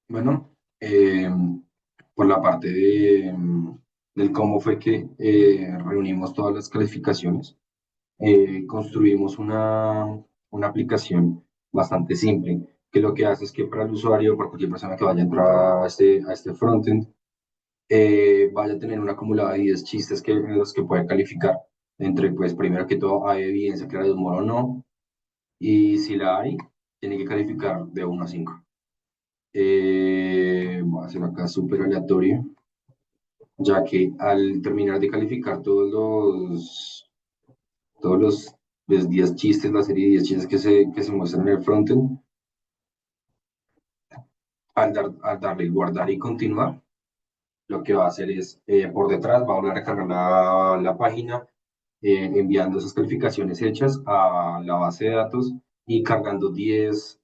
Bueno, por la parte del cómo fue que reunimos todas las calificaciones, construimos una aplicación bastante simple, que lo que hace es que para el usuario, para cualquier persona que vaya a entrar a este frontend, vaya a tener un acumulado de 10 chistes en los que puede calificar. Entre, pues, primero que todo, hay evidencia que era de humor o no, y si la hay, tiene que calificar de 1 a 5. Voy a hacer acá súper aleatorio, ya que al terminar de calificar todos los 10 chistes, la serie de 10 chistes que se muestran en el frontend, al darle guardar y continuar, lo que va a hacer es, por detrás, va a volver a cargar la página, enviando esas calificaciones hechas a la base de datos y cargando 10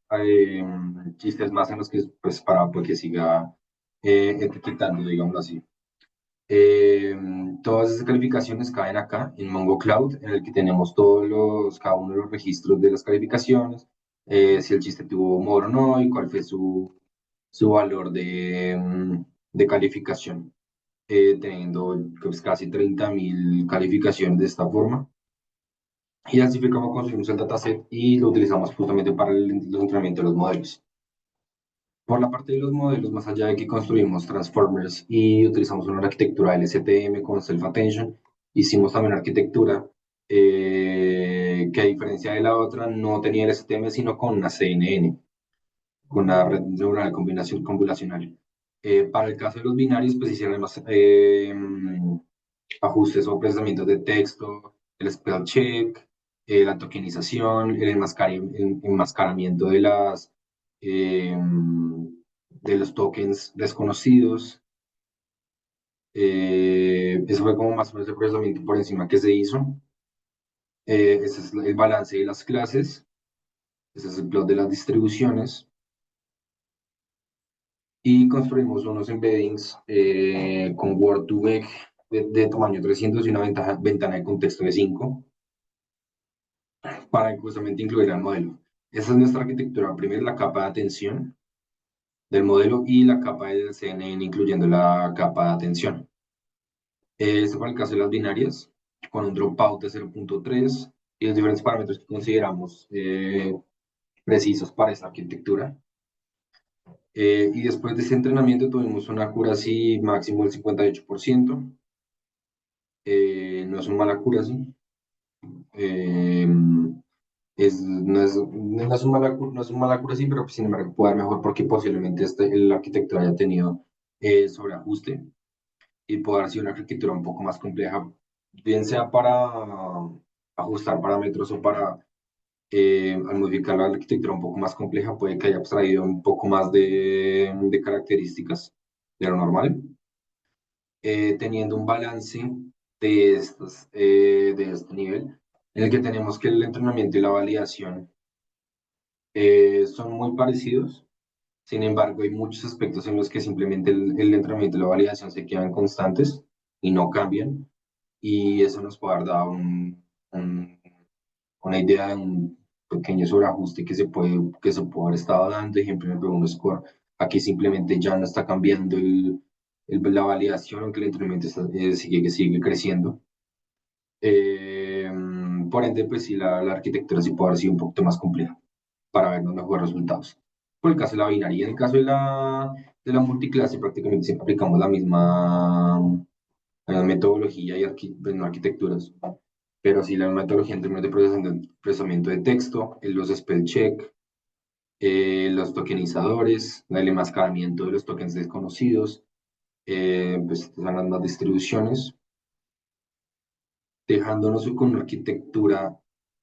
chistes más en los que, pues, para que siga etiquetando, digamos así. Eh, Todas esas calificaciones caen acá en Mongo Cloud, en el que tenemos cada uno de los registros de las calificaciones, si el chiste tuvo humor o no y cuál fue su valor de calificación, teniendo, pues, casi 30.000 calificaciones de esta forma. Y así fue como construimos el dataset y lo utilizamos justamente para el entrenamiento de los modelos. Por la parte de los modelos, más allá de que construimos transformers y utilizamos una arquitectura LSTM con Self-Attention, hicimos también arquitectura que, a diferencia de la otra, no tenía LSTM sino con una CNN, con una red neuronal combinación convolucional. Para el caso de los binarios, pues hicieron más ajustes o procesamientos de texto, el spell check, la tokenización, el enmascaramiento eh, de los tokens desconocidos. Eso fue como más o menos el procesamiento por encima que se hizo. Ese es el balance de las clases. Ese es el plot de las distribuciones. Y construimos unos embeddings con Word2Vec de tamaño 300 y una ventana de contexto de 5 para justamente incluir al modelo. Esa es nuestra arquitectura. Primero la capa de atención del modelo y la capa del CNN, incluyendo la capa de atención. Esto para el caso de las binarias, con un dropout de 0.3 y los diferentes parámetros que consideramos precisos para esta arquitectura. Y después de ese entrenamiento tuvimos una accuracy máximo del 58%. No es un mal accuracy. Eh, no es un mal accuracy, pero pues, sin embargo puede dar mejor porque posiblemente la arquitectura haya tenido sobreajuste y puede haber sido una arquitectura un poco más compleja, bien sea para ajustar parámetros o para, al modificar la arquitectura un poco más compleja, puede que haya abstraído un poco más de características de lo normal, teniendo un balance de este nivel, en el que tenemos que el entrenamiento y la validación son muy parecidos. Sin embargo, hay muchos aspectos en los que simplemente el entrenamiento y la validación se quedan constantes y no cambian, y eso nos puede dar un- una idea de un pequeño sobreajuste que se puede haber estado dando. Ejemplo, en el B1 Score, aquí simplemente ya no está cambiando la validación, aunque el entrenamiento sigue creciendo. Eh, por ende, pues sí, la arquitectura sí puede haber sido un poquito más compleja para ver los mejores resultados. Por el caso de la binaria, en el caso de la multiclase, prácticamente siempre aplicamos la misma metodología y pues, no arquitecturas, pero sí la metodología en términos de procesamiento de texto, los spell check, los tokenizadores, el enmascaramiento de los tokens desconocidos, pues estas son las más distribuciones, dejándonos con una arquitectura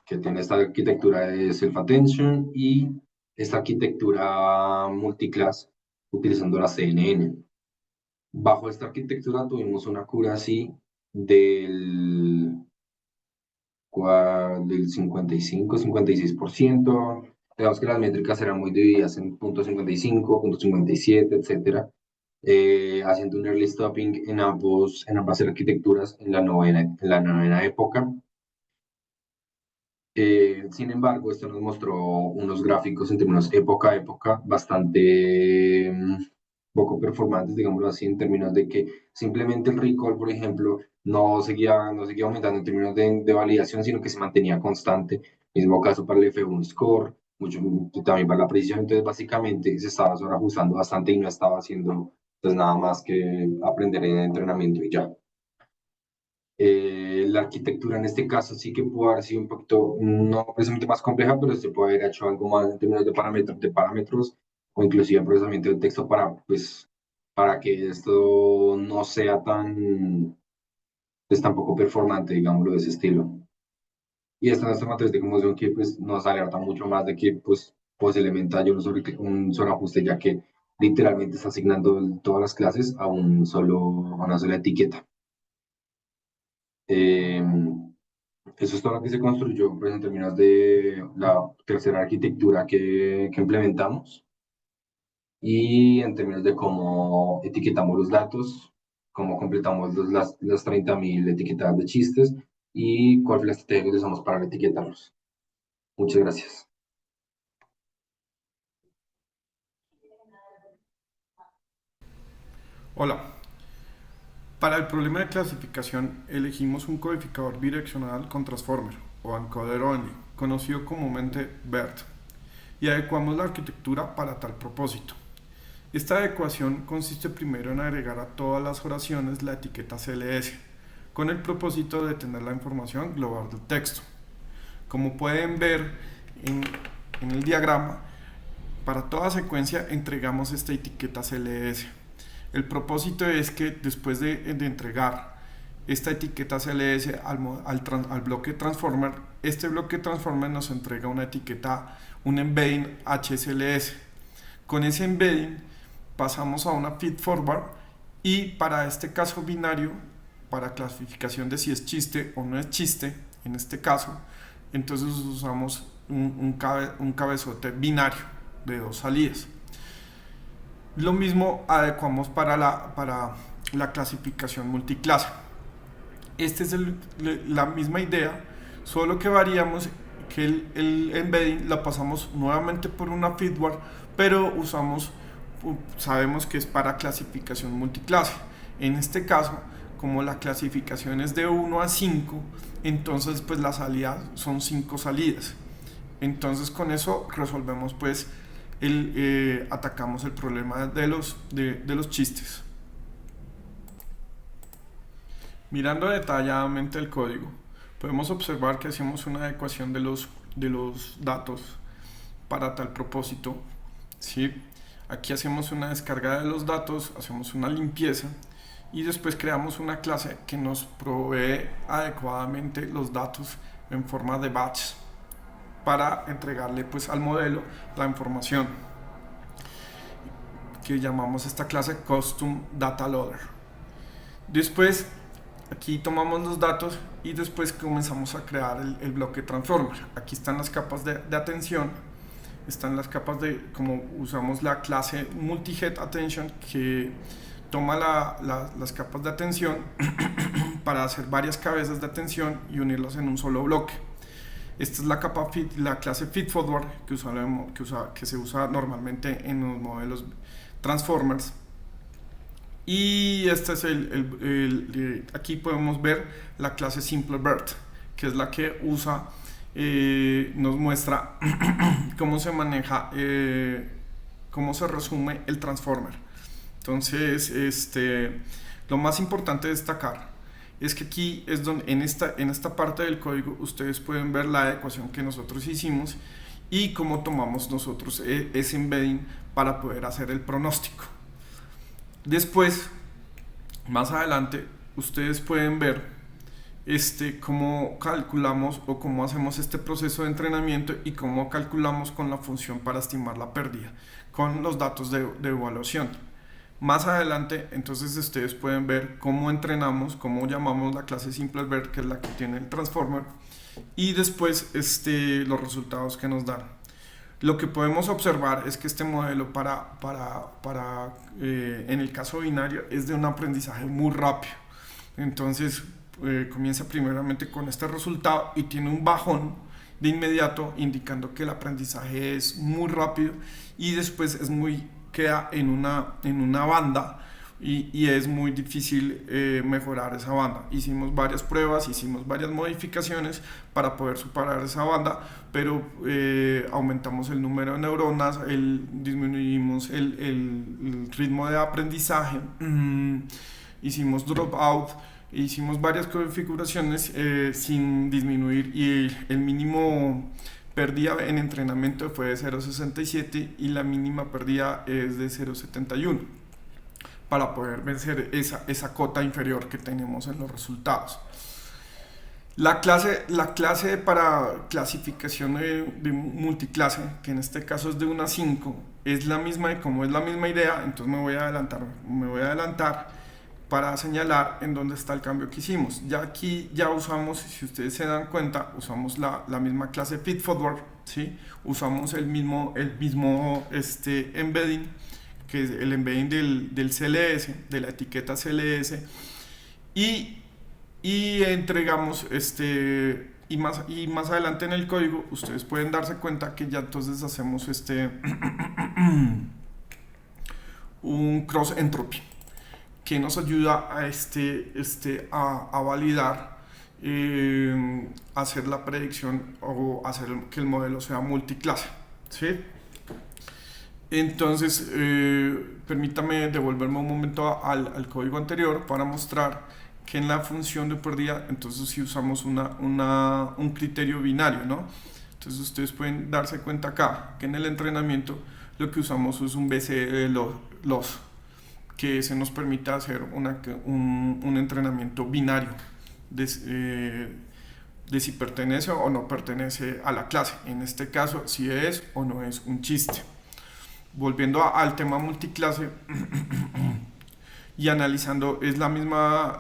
que tiene esta arquitectura de self-attention y esta arquitectura multiclass utilizando la CNN. Bajo esta arquitectura tuvimos una accuracy del, del 55-56%. Digamos que las métricas eran muy divididas en punto 55, punto 57, etcétera, haciendo un early stopping en ambas arquitecturas en la novena época. Sin embargo, esto nos mostró unos gráficos en términos época a época bastante poco performantes, digámoslo así, en términos de que simplemente el recall, por ejemplo, no seguía aumentando en términos de validación, sino que se mantenía constante. Mismo caso para el F1 score, mucho, también para la precisión. Entonces, básicamente, se estaba sobreajustando bastante y no estaba haciendo pues, nada más que aprender en el entrenamiento y ya. La arquitectura en este caso sí que pudo haber sido un poquito, no precisamente más compleja, pero se puede haber hecho algo más en términos de parámetros o inclusive procesamiento de texto para que esto no sea tan poco performante, digámoslo, de ese estilo. Y esta nuestra matriz de conmoción que pues, nos alerta mucho más de que posiblemente haya un solo ajuste, ya que literalmente está asignando todas las clases a una sola etiqueta. Eh, Eso es todo lo que se construyó pues, en términos de la tercera arquitectura que implementamos y en términos de cómo etiquetamos los datos, cómo completamos las 30.000 etiquetadas de chistes y cuál fue la estrategia que usamos para etiquetarlos. Muchas gracias. Hola. Para el problema de clasificación elegimos un codificador bidireccional con transformer o encoder only, conocido comúnmente BERT, y adecuamos la arquitectura para tal propósito. Esta adecuación consiste primero en agregar a todas las oraciones la etiqueta CLS, con el propósito de tener la información global del texto. Como pueden ver en el diagrama, para toda secuencia entregamos esta etiqueta CLS. El propósito es que después de entregar esta etiqueta CLS al bloque transformer, este bloque transformer nos entrega una etiqueta, un embedding HSLS. Con ese embedding pasamos a una feed forward y para este caso binario, para clasificación de si es chiste o no es chiste, en este caso, entonces usamos un cabezote binario de dos salidas. Lo mismo adecuamos para la clasificación multiclase. Esta es la misma idea, solo que variamos que el embedding la pasamos nuevamente por una feedward, pero sabemos que es para clasificación multiclase. En este caso, como la clasificación es de 1 a 5, entonces pues la salida son 5 salidas. Entonces con eso resolvemos pues atacamos el problema de los chistes. Mirando detalladamente el código, podemos observar que hacemos una adecuación de los datos para tal propósito. ¿Sí? Aquí hacemos una descarga de los datos, hacemos una limpieza y después creamos una clase que nos provee adecuadamente los datos en forma de batch para entregarle pues al modelo la información que llamamos esta clase Custom Data Loader. Después aquí tomamos los datos y después comenzamos a crear el bloque transformer. Aquí están las capas de atención, están las capas de como usamos la clase multi-head attention que toma las capas de atención para hacer varias cabezas de atención y unirlas en un solo bloque. Esta es la clase feedforward que se usa normalmente en los modelos transformers. Y este es aquí podemos ver la clase SimpleBERT, que es la que nos muestra cómo se maneja, cómo se resume el transformer. Entonces, lo más importante de destacar es que aquí es donde en esta parte del código ustedes pueden ver la adecuación que nosotros hicimos y cómo tomamos nosotros ese embedding para poder hacer el pronóstico. Después, más adelante, ustedes pueden ver cómo calculamos o cómo hacemos este proceso de entrenamiento y cómo calculamos con la función para estimar la pérdida con los datos de evaluación. Más adelante, entonces ustedes pueden ver cómo entrenamos, cómo llamamos la clase SimpleBERT, que es la que tiene el transformer, y después los resultados que nos dan. Lo que podemos observar es que este modelo en el caso binario es de un aprendizaje muy rápido. Entonces comienza primeramente con este resultado y tiene un bajón de inmediato, indicando que el aprendizaje es muy rápido y después queda en una banda y es muy difícil mejorar esa banda. Hicimos varias pruebas, hicimos varias modificaciones para poder superar esa banda, pero aumentamos el número de neuronas, disminuimos el ritmo de aprendizaje, hicimos dropout, hicimos varias configuraciones sin disminuir y el mínimo pérdida en entrenamiento fue de 0,67 y la mínima pérdida es de 0,71 para poder vencer esa cota inferior que tenemos en los resultados. La clase para clasificación de multiclase, que en este caso es de 1 a 5, es la misma y como es la misma idea, entonces me voy a adelantar para señalar en dónde está el cambio que hicimos. Ya aquí ya usamos, si ustedes se dan cuenta, usamos la misma clase feedforward, ¿sí? Usamos el mismo embedding, que es el embedding del CLS, de la etiqueta CLS, y, y entregamos y más adelante en el código ustedes pueden darse cuenta que ya entonces hacemos un cross entropy que nos ayuda a validar, hacer la predicción o hacer que el modelo sea multiclase, ¿sí? Entonces, permítame devolverme un momento al código anterior para mostrar que en la función de pérdida, entonces si usamos un criterio binario, ¿no? Entonces ustedes pueden darse cuenta acá que en el entrenamiento lo que usamos es un BCE loss, que se nos permite hacer un entrenamiento binario de si pertenece o no pertenece a la clase. En este caso, si es o no es un chiste. Volviendo al tema multiclase y analizando, es la misma,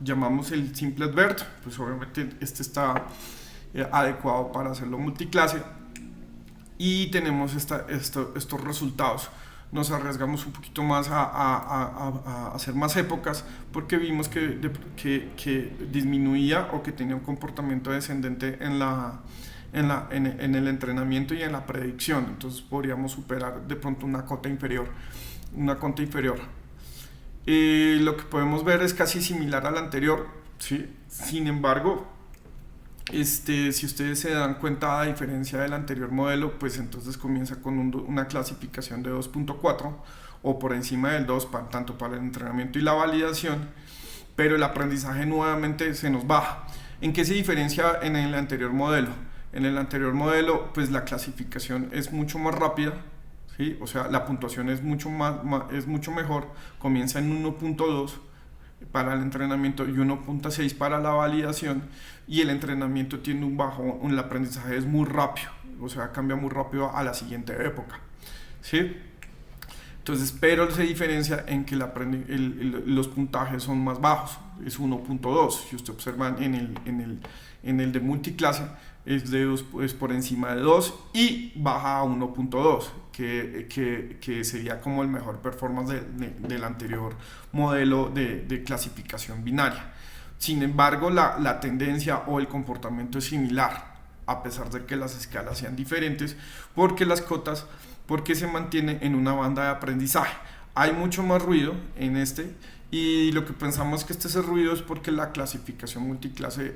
llamamos el simplet BERT, pues obviamente este está adecuado para hacerlo multiclase y tenemos estos resultados. Nos arriesgamos un poquito más a hacer más épocas porque vimos que disminuía o que tenía un comportamiento descendente en el entrenamiento y en la predicción. Entonces podríamos superar de pronto una cota inferior. Una cota inferior. Lo que podemos ver es casi similar al anterior, ¿sí? Sin embargo, si ustedes se dan cuenta, a diferencia del anterior modelo, pues entonces comienza con una clasificación de 2.4 o por encima del 2, tanto para el entrenamiento y la validación, pero el aprendizaje nuevamente se nos baja. ¿En qué se diferencia en el anterior modelo? En el anterior modelo, pues la clasificación es mucho más rápida, ¿sí? O sea, la puntuación es es mucho mejor, comienza en 1.2 para el entrenamiento y 1.6 para la validación, y el entrenamiento tiene el aprendizaje es muy rápido, o sea, cambia muy rápido a la siguiente época, ¿sí? Entonces, pero se diferencia en que los puntajes son más bajos, es 1.2. Si usted observa en el de multiclase, es por encima de 2 y baja a 1.2, que sería como el mejor performance del anterior modelo de clasificación binaria. Sin embargo, la tendencia o el comportamiento es similar, a pesar de que las escalas sean diferentes, porque las cotas porque se mantiene en una banda de aprendizaje. Hay mucho más ruido en y lo que pensamos que ese ruido es porque la clasificación multiclase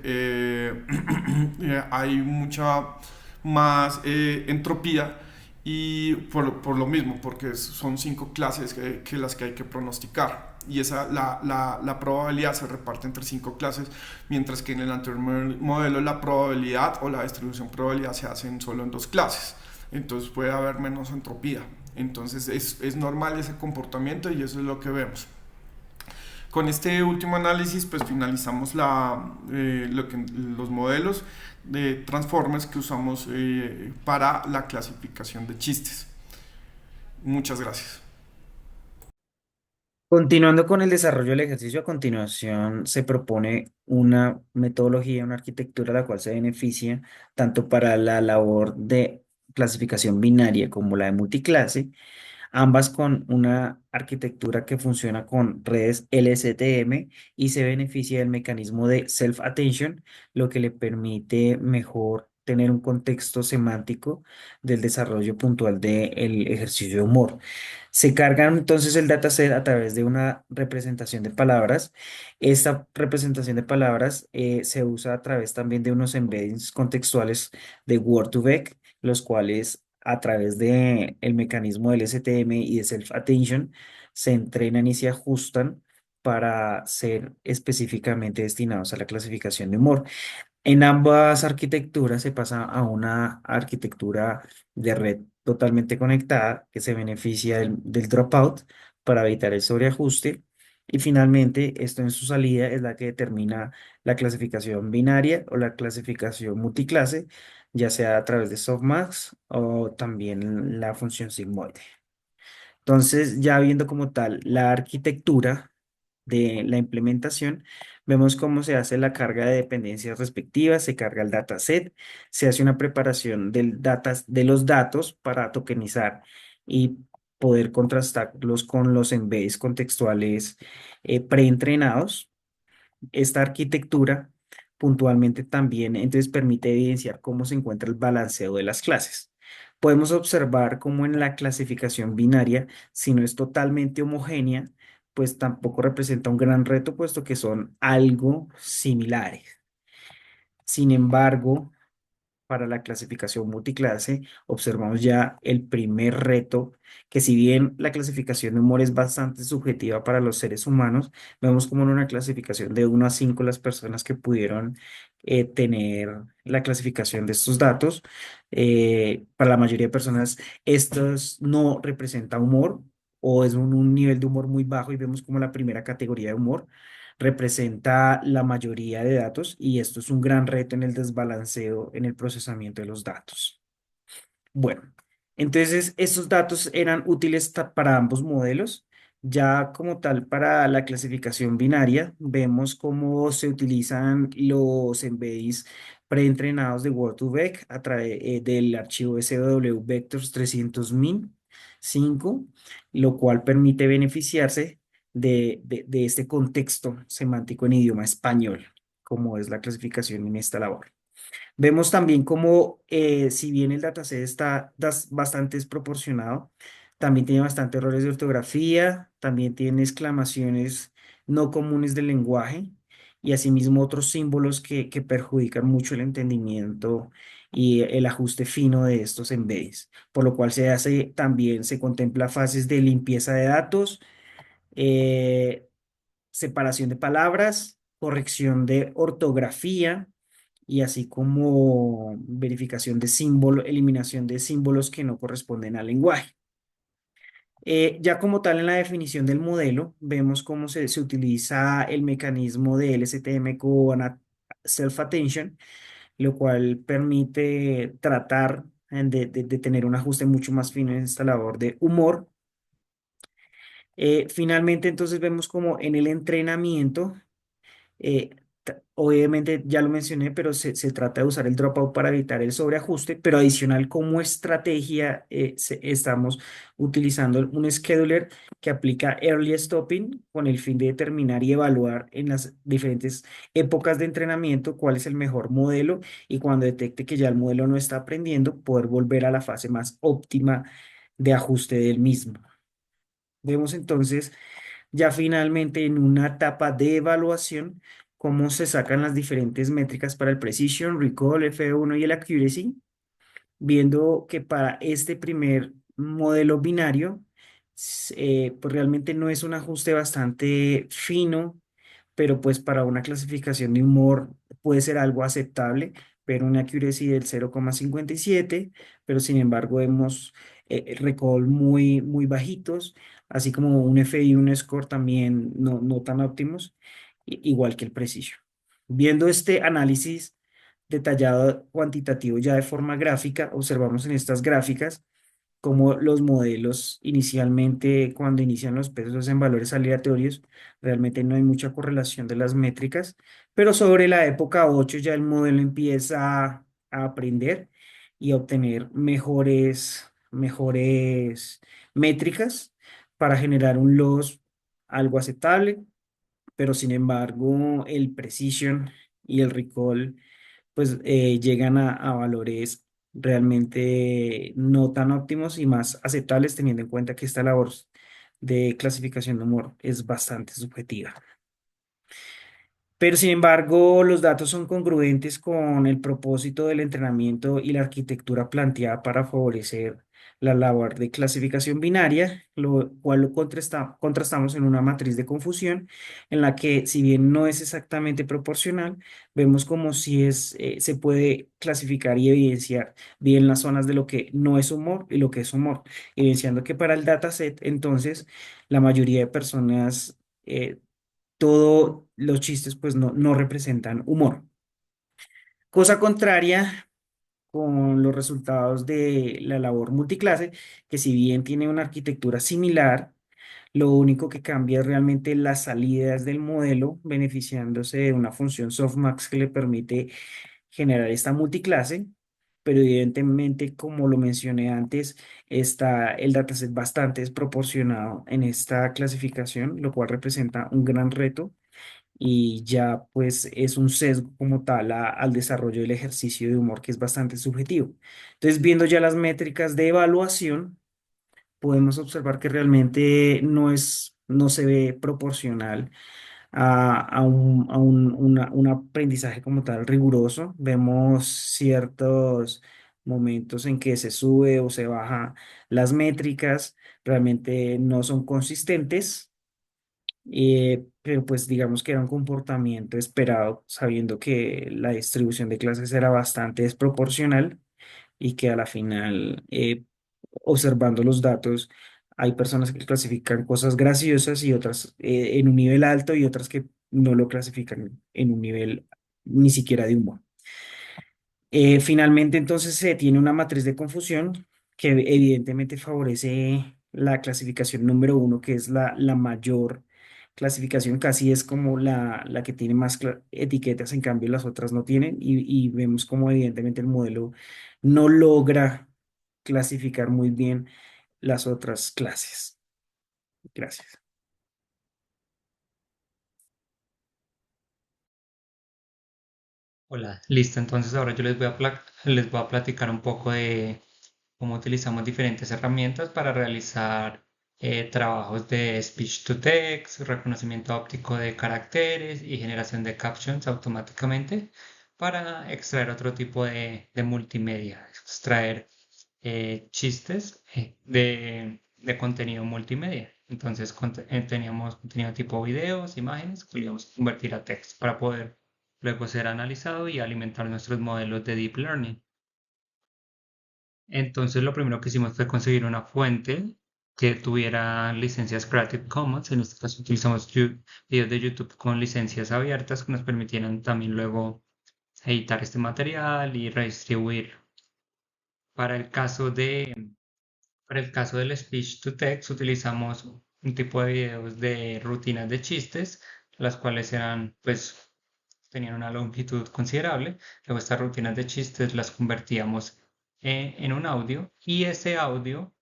hay mucha más entropía y por lo mismo, porque son 5 clases que las que hay que pronosticar y la probabilidad se reparte entre 5 clases, mientras que en el anterior modelo la probabilidad o la distribución probabilidad se hace solo en 2 clases, entonces puede haber menos entropía, entonces es normal ese comportamiento y eso es lo que vemos. Con este último análisis pues finalizamos los modelos de Transformers que usamos para la clasificación de chistes. Muchas gracias. Continuando con el desarrollo del ejercicio, a continuación se propone una metodología, una arquitectura la cual se beneficia tanto para la labor de clasificación binaria como la de multiclase, ambas con una arquitectura que funciona con redes LSTM y se beneficia del mecanismo de self-attention, lo que le permite mejor tener un contexto semántico del desarrollo puntual del ejercicio de humor. Se carga entonces el dataset a través de una representación de palabras. Esta representación de palabras se usa a través también de unos embeddings contextuales de Word2Vec, los cuales a través de el mecanismo del STM y de Self-Attention se entrenan y se ajustan para ser específicamente destinados a la clasificación de humor. En ambas arquitecturas se pasa a una arquitectura de red totalmente conectada que se beneficia del dropout para evitar el sobreajuste. Y finalmente, esto en su salida es la que determina la clasificación binaria o la clasificación multiclase, ya sea a través de softmax o también la función sigmoide. Entonces, ya viendo como tal la arquitectura de la implementación, vemos cómo se hace la carga de dependencias respectivas, se carga el dataset, se hace una preparación de los datos para tokenizar y poder contrastarlos con los embeddings contextuales preentrenados. Esta arquitectura puntualmente también entonces permite evidenciar cómo se encuentra el balanceo de las clases. Podemos observar cómo en la clasificación binaria, si no es totalmente homogénea, pues tampoco representa un gran reto, puesto que son algo similares. Sin embargo, para la clasificación multiclase, observamos ya el primer reto, que si bien la clasificación de humor es bastante subjetiva para los seres humanos, vemos como en una clasificación de 1 a 5 las personas que pudieron tener la clasificación de estos datos. Para la mayoría de personas, estos no representa humor o es un nivel de humor muy bajo y vemos como la primera categoría de humor representa la mayoría de datos y esto es un gran reto en el desbalanceo en el procesamiento de los datos. Bueno, entonces estos datos eran útiles para ambos modelos. Ya como tal, para la clasificación binaria, vemos cómo se utilizan los embeddings preentrenados de Word2Vec a través del archivo SW Vectors 300.000 lo cual permite beneficiarse de este contexto semántico en idioma español, como es la clasificación en esta labor. Vemos también cómo, si bien el dataset está bastante desproporcionado, también tiene bastante errores de ortografía, también tiene exclamaciones no comunes del lenguaje y asimismo otros símbolos que perjudican mucho el entendimiento y el ajuste fino de estos embeddings, por lo cual se hace también, se contempla fases de limpieza de datos, eh, separación de palabras, corrección de ortografía y así como verificación de símbolos, eliminación de símbolos que no corresponden al lenguaje. Ya como tal en la definición del modelo, vemos cómo se utiliza el mecanismo de LSTM con Self-Attention, lo cual permite tratar de tener un ajuste mucho más fino en esta labor de humor. Finalmente, entonces vemos como en el entrenamiento eh, obviamente ya lo mencioné, pero se trata de usar el dropout para evitar el sobreajuste, pero adicional como estrategia estamos utilizando un scheduler que aplica early stopping con el fin de determinar y evaluar en las diferentes épocas de entrenamiento cuál es el mejor modelo y cuando detecte que ya el modelo no está aprendiendo, poder volver a la fase más óptima de ajuste del mismo. Vemos entonces ya finalmente en una etapa de evaluación, cómo se sacan las diferentes métricas para el Precision, Recall, F1 y el Accuracy, viendo que para este primer modelo binario, pues realmente no es un ajuste bastante fino, pero pues para una clasificación de humor puede ser algo aceptable, pero una accuracy del 0,57, pero sin embargo vemos recall muy bajitos, así como un F y un score también no tan óptimos, igual que el precision. Viendo este análisis detallado cuantitativo ya de forma gráfica, observamos en estas gráficas como los modelos inicialmente, cuando inician los pesos en valores aleatorios, realmente no hay mucha correlación de las métricas, pero sobre la época 8 ya el modelo empieza a aprender y a obtener mejores métricas para generar un loss algo aceptable, pero sin embargo el precision y el recall pues llegan a valores realmente no tan óptimos y más aceptables, teniendo en cuenta que esta labor de clasificación de humor es bastante subjetiva. Pero sin embargo, los datos son congruentes con el propósito del entrenamiento y la arquitectura planteada para favorecer la labor de clasificación binaria, lo cual lo contrastamos en una matriz de confusión en la que, si bien no es exactamente proporcional, vemos como si se puede clasificar y evidenciar bien las zonas de lo que no es humor y lo que es humor, evidenciando que para el dataset, entonces, la mayoría de personas todos los chistes pues no representan humor. Cosa contraria con los resultados de la labor multiclase, que si bien tiene una arquitectura similar, lo único que cambia es realmente las salidas del modelo, beneficiándose de una función softmax que le permite generar esta multiclase, pero evidentemente, como lo mencioné antes, está el dataset bastante desproporcionado en esta clasificación, lo cual representa un gran reto y ya pues es un sesgo como tal al desarrollo del ejercicio de humor que es bastante subjetivo. Entonces, viendo ya las métricas de evaluación, podemos observar que realmente no se ve proporcional un aprendizaje como tal riguroso. Vemos ciertos momentos en que se sube o se baja las métricas, realmente no son consistentes, pero pues digamos que era un comportamiento esperado, sabiendo que la distribución de clases era bastante desproporcional y que a la final, observando los datos, hay personas que clasifican cosas graciosas y otras en un nivel alto y otras que no lo clasifican en un nivel ni siquiera de humor. Finalmente, entonces se tiene una matriz de confusión que evidentemente favorece la clasificación número uno, que es la mayor clasificación, casi es como la que tiene más etiquetas, en cambio las otras no tienen, y vemos como evidentemente el modelo no logra clasificar muy bien las otras clases. Gracias. Hola, listo. Entonces ahora yo les voy a platicar un poco de cómo utilizamos diferentes herramientas para realizar trabajos de speech to text, reconocimiento óptico de caracteres y generación de captions automáticamente para extraer otro tipo de multimedia, extraer chistes de contenido multimedia. Entonces teníamos contenido tipo videos, imágenes, que lo íbamos a convertir a text para poder luego ser analizado y alimentar nuestros modelos de deep learning. Entonces lo primero que hicimos fue conseguir una fuente que tuviera licencias Creative Commons. En este caso utilizamos videos de YouTube con licencias abiertas que nos permitieran también luego editar este material y redistribuir. Para el caso para el caso del speech to text utilizamos un tipo de videos de rutinas de chistes, las cuales pues, tenían una longitud considerable. Luego estas rutinas de chistes las convertíamos en un audio y ese audio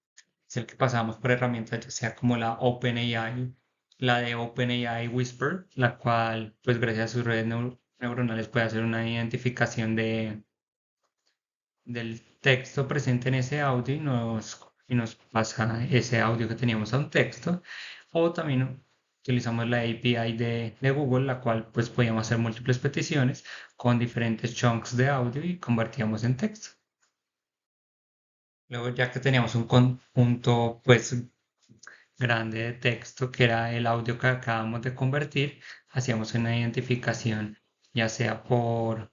es el que pasamos por herramientas, ya sea como la OpenAI, la de OpenAI Whisper, la cual, pues gracias a sus redes neuronales puede hacer una identificación del texto presente en ese audio y nos pasa ese audio que teníamos a un texto. O también utilizamos la API de Google, la cual pues podíamos hacer múltiples peticiones con diferentes chunks de audio y convertíamos en texto. Luego ya que teníamos un conjunto pues grande de texto que era el audio que acabamos de convertir, hacíamos una identificación ya sea por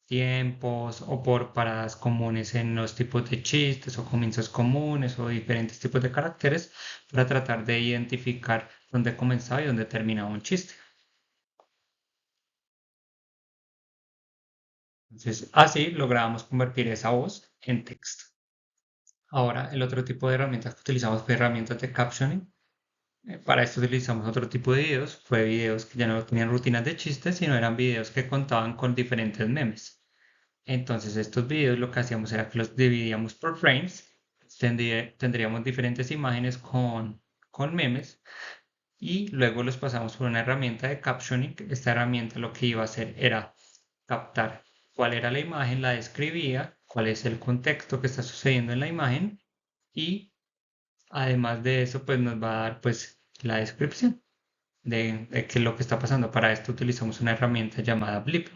tiempos o por paradas comunes en los tipos de chistes o comienzos comunes o diferentes tipos de caracteres para tratar de identificar dónde comenzaba y dónde terminaba un chiste. Entonces, así lográbamos convertir esa voz en texto. Ahora, el otro tipo de herramientas que utilizamos fue herramientas de captioning. Para esto utilizamos otro tipo de videos. Fue videos que ya no tenían rutinas de chistes, sino eran videos que contaban con diferentes memes. Entonces estos videos lo que hacíamos era que los dividíamos por frames, tendríamos diferentes imágenes con memes y luego los pasamos por una herramienta de captioning. Esta herramienta lo que iba a hacer era captar cuál era la imagen, la describía, cuál es el contexto que está sucediendo en la imagen y además de eso pues nos va a dar pues la descripción de qué es lo que está pasando. Para esto utilizamos una herramienta llamada Blip.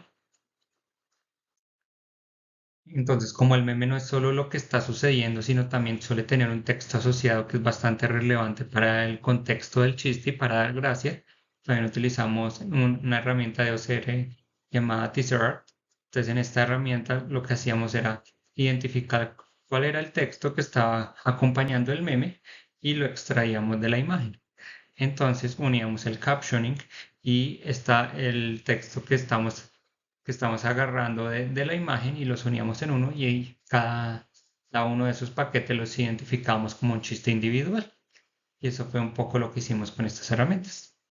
Entonces, como el meme no es solo lo que está sucediendo, sino también suele tener un texto asociado que es bastante relevante para el contexto del chiste y para dar gracia, también utilizamos una herramienta de OCR llamada TeaserArt. Entonces, en esta herramienta lo que hacíamos era identificar cuál era el texto que estaba acompañando el meme y lo extraíamos de la imagen. Entonces, uníamos el captioning y está el texto que estamos agarrando de la imagen y los uníamos en uno y ahí cada uno de esos paquetes los identificamos como un chiste individual. Y eso fue un poco lo que hicimos con estas herramientas.